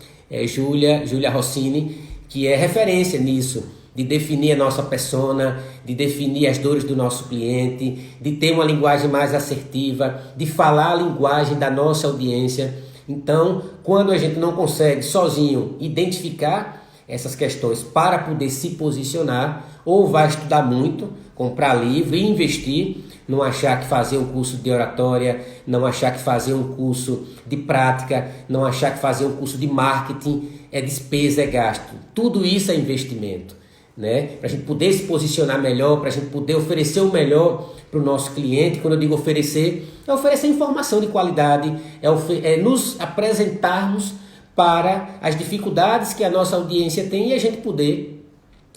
Júlia Rossini, que é referência nisso, de definir a nossa persona, de definir as dores do nosso cliente, de ter uma linguagem mais assertiva, de falar a linguagem da nossa audiência. Então, quando a gente não consegue sozinho identificar essas questões para poder se posicionar, ou vai estudar muito, comprar livro e investir, não achar que fazer um curso de oratória, não achar que fazer um curso de prática, não achar que fazer um curso de marketing é despesa, é gasto. Tudo isso é investimento, né? Para a gente poder se posicionar melhor, para a gente poder oferecer o melhor para o nosso cliente. Quando eu digo oferecer, é oferecer informação de qualidade, é nos apresentarmos para as dificuldades que a nossa audiência tem e a gente poder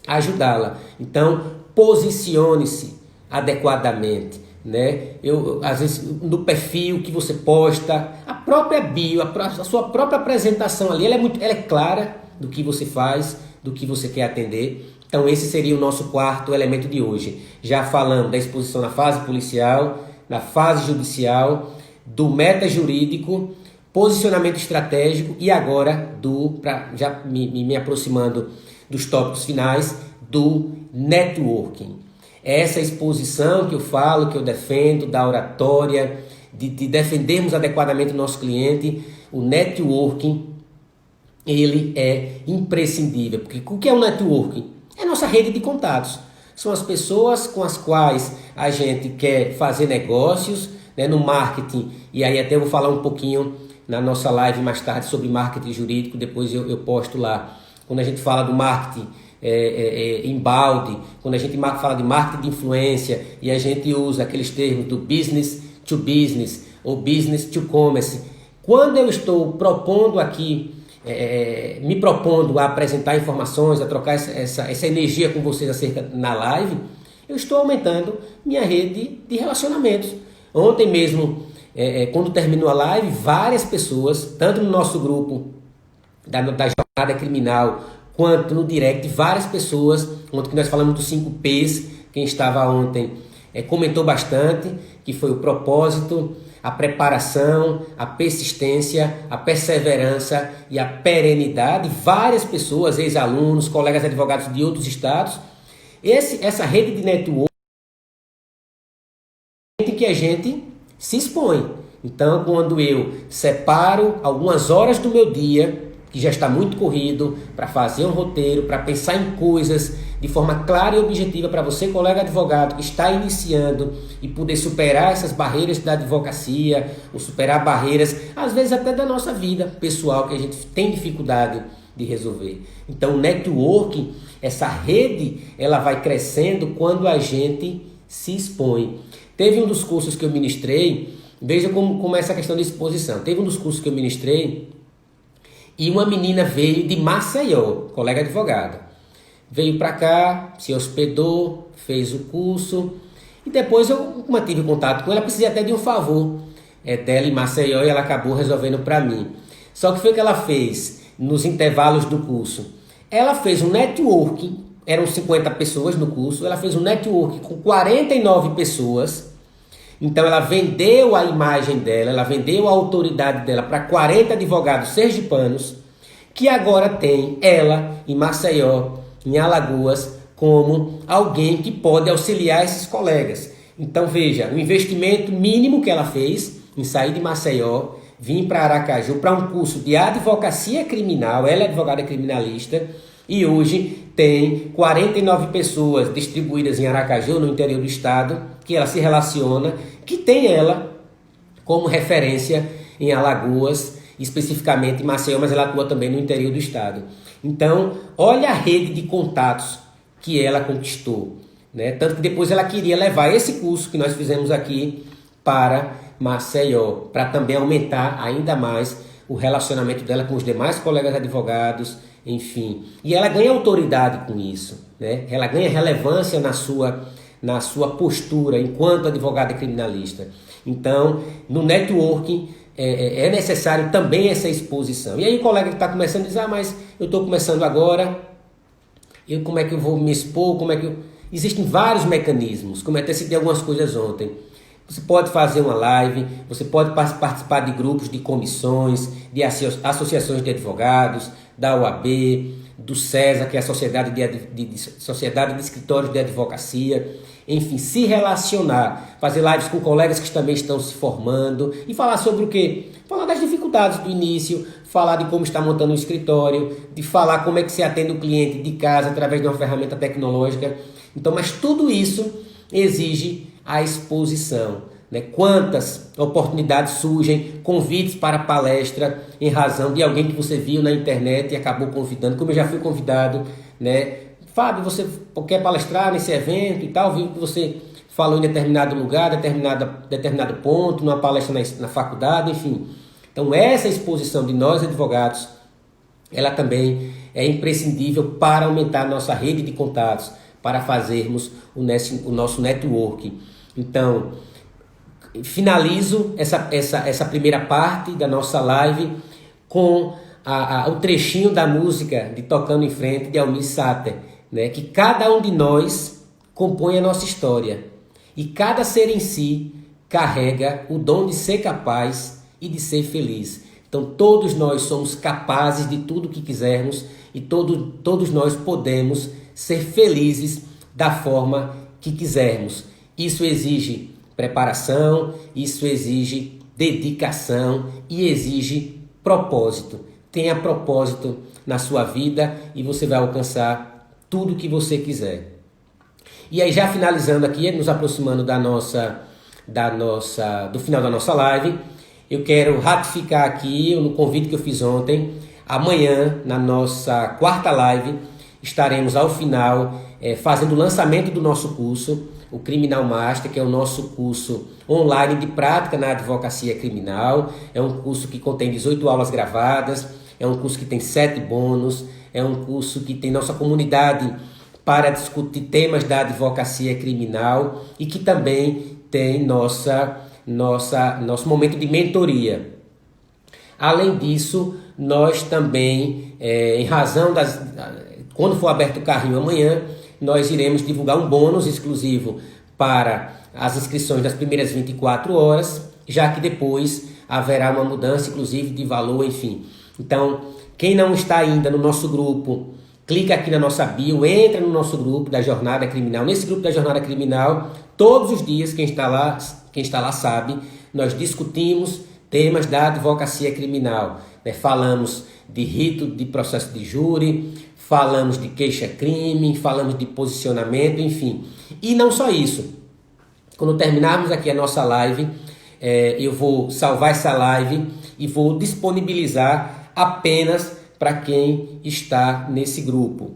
ajudá-la. Então, posicione-se adequadamente, né? Às vezes no perfil que você posta, a própria bio, a sua própria apresentação ali, ela é clara do que você faz, do que você quer atender. Então esse seria o nosso quarto elemento de hoje, já falando da exposição na fase policial, na fase judicial, do meta jurídico, posicionamento estratégico e agora já me aproximando dos tópicos finais, do networking. Essa exposição que eu falo, que eu defendo, da oratória, de defendermos adequadamente o nosso cliente, o networking, ele é imprescindível. Porque o que é o networking? É a nossa rede de contatos. São as pessoas com as quais a gente quer fazer negócios, né, no marketing. E aí até eu vou falar um pouquinho na nossa live mais tarde sobre marketing jurídico, depois eu posto lá. Quando a gente fala do marketing inbound, quando a gente fala de marketing de influência e a gente usa aqueles termos do business to business ou business to commerce. Quando eu estou propondo aqui, me propondo a apresentar informações, a trocar essa energia com vocês acerca na live, eu estou aumentando minha rede de relacionamentos. Ontem mesmo, quando terminou a live, várias pessoas, tanto no nosso grupo da Jornada Criminal, quanto no direct, várias pessoas, ontem que nós falamos dos 5 P's, quem estava ontem comentou bastante, que foi o propósito, a preparação, a persistência, a perseverança e a perenidade. Várias pessoas, ex-alunos, colegas advogados de outros estados, essa rede de network que a gente se expõe. Então, quando eu separo algumas horas do meu dia, que já está muito corrido, para fazer um roteiro, para pensar em coisas de forma clara e objetiva para você, colega advogado, que está iniciando e poder superar essas barreiras da advocacia, ou superar barreiras, às vezes até da nossa vida pessoal, que a gente tem dificuldade de resolver. Então, o networking, essa rede, ela vai crescendo quando a gente se expõe. Teve um dos cursos que eu ministrei, veja como é essa questão de exposição. Teve um dos cursos que eu ministrei e uma menina veio de Maceió, colega advogada. Veio para cá, se hospedou, fez o curso e depois eu mantive contato com ela, precisei até de um favor dela em Maceió e ela acabou resolvendo para mim. Só que foi o que ela fez nos intervalos do curso. Ela fez um networking, eram 50 pessoas no curso, ela fez um networking com 49 pessoas. Então ela vendeu a imagem dela, ela vendeu a autoridade dela para 40 advogados sergipanos, que agora tem ela em Maceió, em Alagoas, como alguém que pode auxiliar esses colegas. Então veja, o investimento mínimo que ela fez em sair de Maceió, vir para Aracaju para um curso de advocacia criminal, ela é advogada criminalista, e hoje tem 49 pessoas distribuídas em Aracaju, no interior do estado, que ela se relaciona, que tem ela como referência em Alagoas, especificamente em Maceió, mas ela atua também no interior do estado. Então, olha a rede de contatos que ela conquistou, né? Tanto que depois ela queria levar esse curso que nós fizemos aqui para Maceió, para também aumentar ainda mais o relacionamento dela com os demais colegas advogados, enfim. E ela ganha autoridade com isso, né? Ela ganha relevância na sua postura enquanto advogada criminalista. Então, no networking, é necessário também essa exposição. E aí o colega que está começando diz, mas eu estou começando agora, como é que eu vou me expor, Existem vários mecanismos, como eu até citei algumas coisas ontem. Você pode fazer uma live, você pode participar de grupos, de comissões, de associações de advogados, da OAB, do SESA, que é a Sociedade Sociedade de Escritórios de Advocacia. Enfim, se relacionar, fazer lives com colegas que também estão se formando e falar sobre o quê? Falar das dificuldades do início, falar de como está montando um escritório, de falar como é que se atende o cliente de casa através de uma ferramenta tecnológica. Então, mas tudo isso exige a exposição, né? Quantas oportunidades surgem, convites para palestra em razão de alguém que você viu na internet e acabou convidando, como eu já fui convidado, né? Fábio, você quer palestrar nesse evento e tal, viu que você falou em determinado lugar, determinado ponto, numa palestra na faculdade, enfim. Então essa exposição de nós advogados, ela também é imprescindível para aumentar a nossa rede de contatos, para fazermos o nosso networking. Então, finalizo essa primeira parte da nossa live com o trechinho da música de Tocando em Frente, de Almir Sater, né? Que cada um de nós compõe a nossa história e cada ser em si carrega o dom de ser capaz e de ser feliz. Então todos nós somos capazes de tudo o que quisermos e todos nós podemos ser felizes da forma que quisermos. Isso exige preparação, isso exige dedicação e exige propósito. Tenha propósito na sua vida e você vai alcançar tudo o que você quiser. E aí, já finalizando aqui, nos aproximando do final da nossa live, eu quero ratificar aqui no convite que eu fiz ontem. Amanhã, na nossa quarta live, estaremos ao final fazendo o lançamento do nosso curso, o Criminal Master, que é o nosso curso online de prática na advocacia criminal. É um curso que contém 18 aulas gravadas, é um curso que tem 7 bônus, é um curso que tem nossa comunidade para discutir temas da advocacia criminal e que também tem nosso momento de mentoria. Além disso, nós também, em razão quando for aberto o carrinho amanhã, nós iremos divulgar um bônus exclusivo para as inscrições das primeiras 24 horas, já que depois haverá uma mudança, inclusive, de valor, enfim. Então, quem não está ainda no nosso grupo, clica aqui na nossa bio, entra no nosso grupo da Jornada Criminal. Nesse grupo da Jornada Criminal, todos os dias, quem está lá sabe, nós discutimos temas da advocacia criminal. Né? Falamos de rito de processo de júri, falamos de queixa-crime, falamos de posicionamento, enfim. E não só isso. Quando terminarmos aqui a nossa live, eu vou salvar essa live e vou disponibilizar apenas para quem está nesse grupo.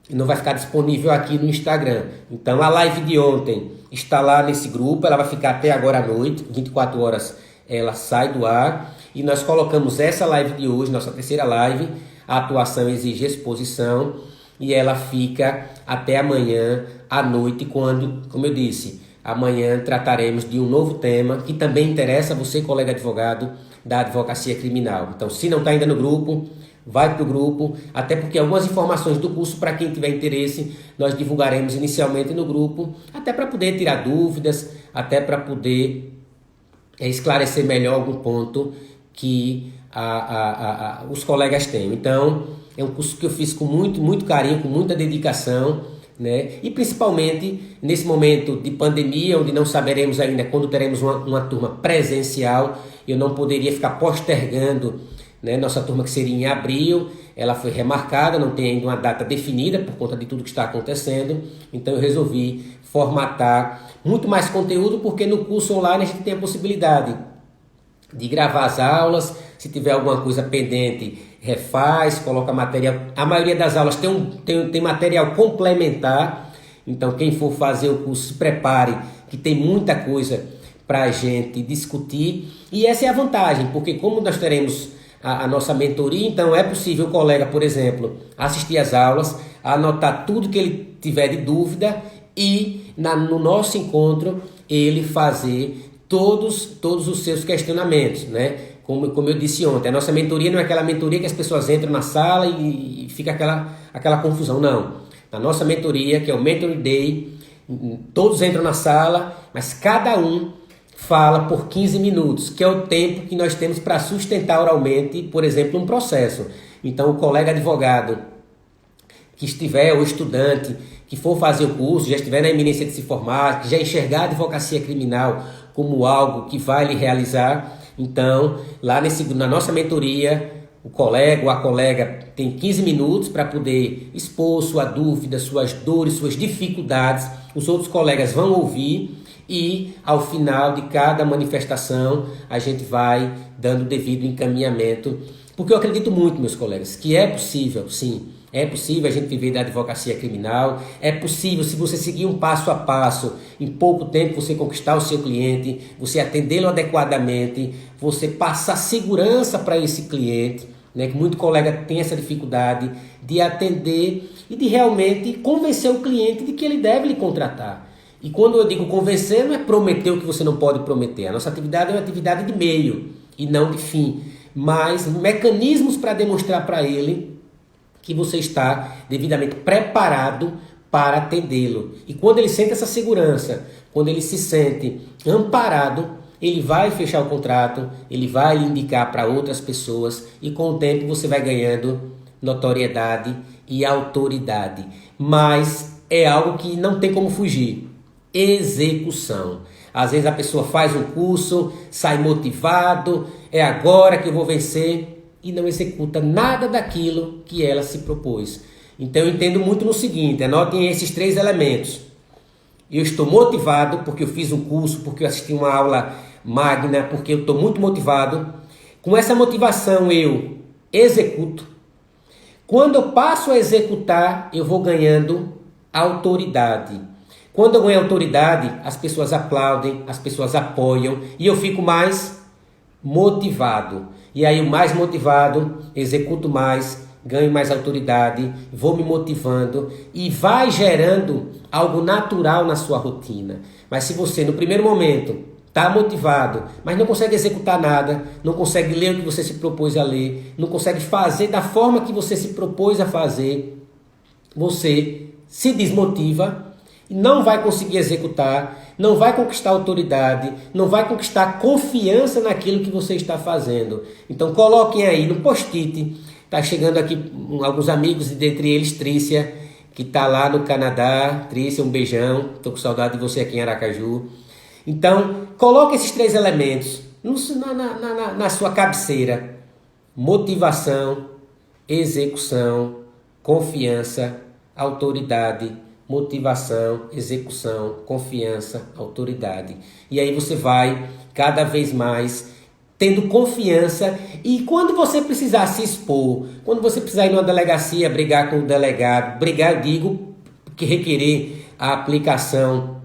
Não vai ficar disponível aqui no Instagram. Então a live de ontem está lá nesse grupo, ela vai ficar até agora à noite, 24 horas ela sai do ar. E nós colocamos essa live de hoje, nossa terceira live, a atuação exige exposição, e ela fica até amanhã à noite, quando, como eu disse, amanhã trataremos de um novo tema que também interessa a você, colega advogado da advocacia criminal. Então, se não está ainda no grupo, vai para o grupo, até porque algumas informações do curso, para quem tiver interesse, nós divulgaremos inicialmente no grupo, até para poder tirar dúvidas, até para poder esclarecer melhor algum ponto que os colegas têm. Então, é um curso que eu fiz com muito carinho, com muita dedicação, né? E principalmente nesse momento de pandemia, onde não saberemos ainda quando teremos uma turma presencial, eu não poderia ficar postergando, né? Nossa turma, que seria em abril, ela foi remarcada, não tem ainda uma data definida por conta de tudo que está acontecendo, então eu resolvi formatar muito mais conteúdo, porque no curso online a gente tem a possibilidade de gravar as aulas, se tiver alguma coisa pendente, refaz, coloca material. A maioria das aulas tem material complementar, então quem for fazer o curso, se prepare, que tem muita coisa para a gente discutir. E essa é a vantagem, porque como nós teremos a nossa mentoria, então é possível o colega, por exemplo, assistir às aulas, anotar tudo que ele tiver de dúvida e no nosso encontro ele fazer todos os seus questionamentos, né? Como eu disse ontem, a nossa mentoria não é aquela mentoria que as pessoas entram na sala e fica aquela confusão, não. Na nossa mentoria, que é o Mentoring Day, todos entram na sala, mas cada um fala por 15 minutos, que é o tempo que nós temos para sustentar oralmente, por exemplo, um processo. Então, o colega advogado que estiver, ou estudante, que for fazer o curso, já estiver na iminência de se formar, que já enxergar a advocacia criminal como algo que vai lhe realizar, então, lá na nossa mentoria, o colega ou a colega tem 15 minutos para poder expor sua dúvida, suas dores, suas dificuldades. Os outros colegas vão ouvir e, ao final de cada manifestação, a gente vai dando o devido encaminhamento. Porque eu acredito muito, meus colegas, que é possível, sim, é possível a gente viver da advocacia criminal, é possível, se você seguir um passo a passo, em pouco tempo você conquistar o seu cliente, você atendê-lo adequadamente, você passar segurança para esse cliente, né, que muito colega tem essa dificuldade de atender e de realmente convencer o cliente de que ele deve lhe contratar. E quando eu digo convencer, não é prometer o que você não pode prometer. A nossa atividade é uma atividade de meio e não de fim, mas mecanismos para demonstrar para ele que você está devidamente preparado para atendê-lo. E quando ele sente essa segurança, quando ele se sente amparado, ele vai fechar o contrato, ele vai lhe indicar para outras pessoas e com o tempo você vai ganhando notoriedade e autoridade. Mas é algo que não tem como fugir. Execução. Às vezes a pessoa faz um curso, sai motivado, é agora que eu vou vencer, e não executa nada daquilo que ela se propôs. Então eu entendo muito no seguinte, anotem esses 3 elementos. Eu estou motivado porque eu fiz um curso, porque eu assisti uma aula magna, porque eu estou muito motivado. Com essa motivação eu executo. Quando eu passo a executar, eu vou ganhando autoridade. Quando eu ganho autoridade, as pessoas aplaudem, as pessoas apoiam e eu fico mais motivado. E aí, o mais motivado, executo mais, ganho mais autoridade, vou me motivando e vai gerando algo natural na sua rotina. Mas se você, no primeiro momento, está motivado, mas não consegue executar nada, não consegue ler o que você se propôs a ler, não consegue fazer da forma que você se propôs a fazer, você se desmotiva, não vai conseguir executar, não vai conquistar autoridade, não vai conquistar confiança naquilo que você está fazendo. Então coloquem aí no post-it, está chegando aqui alguns amigos, e dentre eles Trícia, que está lá no Canadá. Trícia, um beijão, estou com saudade de você aqui em Aracaju. Então coloque esses 3 elementos na sua cabeceira: motivação, execução, confiança, autoridade. Motivação, execução, confiança, autoridade. E aí você vai cada vez mais tendo confiança, e quando você precisar se expor, quando você precisar ir numa delegacia, brigar com o delegado, brigar, eu digo, que requerer a aplicação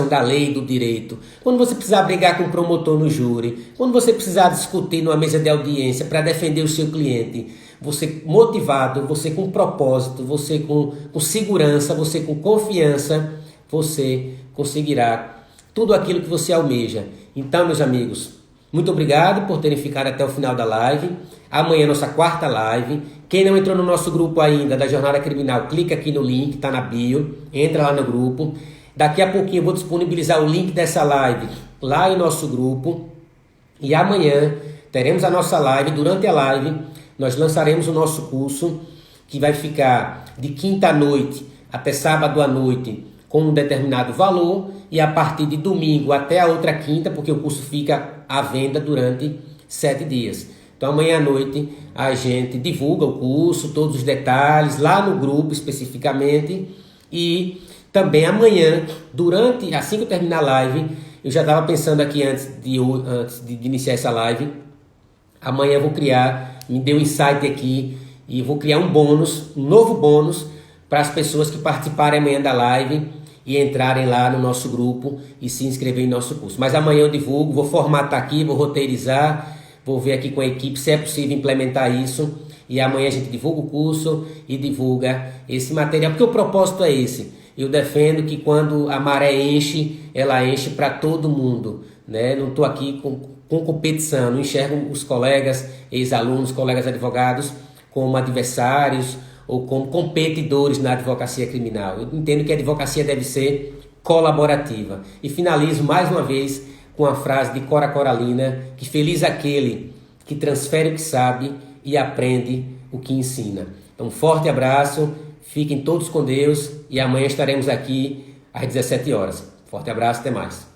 da lei do direito, quando você precisar brigar com o promotor no júri, quando você precisar discutir numa mesa de audiência para defender o seu cliente, você motivado, você com propósito, você com segurança, você com confiança, você conseguirá tudo aquilo que você almeja. Então, meus amigos, muito obrigado por terem ficado até o final da live. Amanhã é nossa quarta live. Quem não entrou no nosso grupo ainda da Jornada Criminal, clica aqui no link, está na bio, entra lá no grupo. Daqui a pouquinho eu vou disponibilizar o link dessa live lá em nosso grupo. E amanhã teremos a nossa live. Durante a live nós lançaremos o nosso curso, que vai ficar de quinta à noite até sábado à noite com um determinado valor, e a partir de domingo até a outra quinta, porque o curso fica à venda durante 7 dias. Então amanhã à noite a gente divulga o curso, todos os detalhes, lá no grupo especificamente. E também amanhã, assim que eu terminar a live, eu já estava pensando aqui antes de iniciar essa live, amanhã eu vou me deu um insight aqui, e vou criar um novo bônus para as pessoas que participarem amanhã da live e entrarem lá no nosso grupo e se inscreverem em nosso curso. Mas amanhã eu divulgo, vou formatar aqui, vou roteirizar, vou ver aqui com a equipe se é possível implementar isso, e amanhã a gente divulga o curso e divulga esse material, porque o propósito é esse. Eu defendo que quando a maré enche, ela enche para todo mundo, né? Não estou aqui com competição, não enxergo os colegas, ex-alunos, colegas advogados como adversários ou como competidores na advocacia criminal. Eu entendo que a advocacia deve ser colaborativa. E finalizo mais uma vez com a frase de Cora Coralina, que feliz aquele que transfere o que sabe e aprende o que ensina. Então, um forte abraço, fiquem todos com Deus, e amanhã estaremos aqui às 17 horas. Forte abraço, até mais.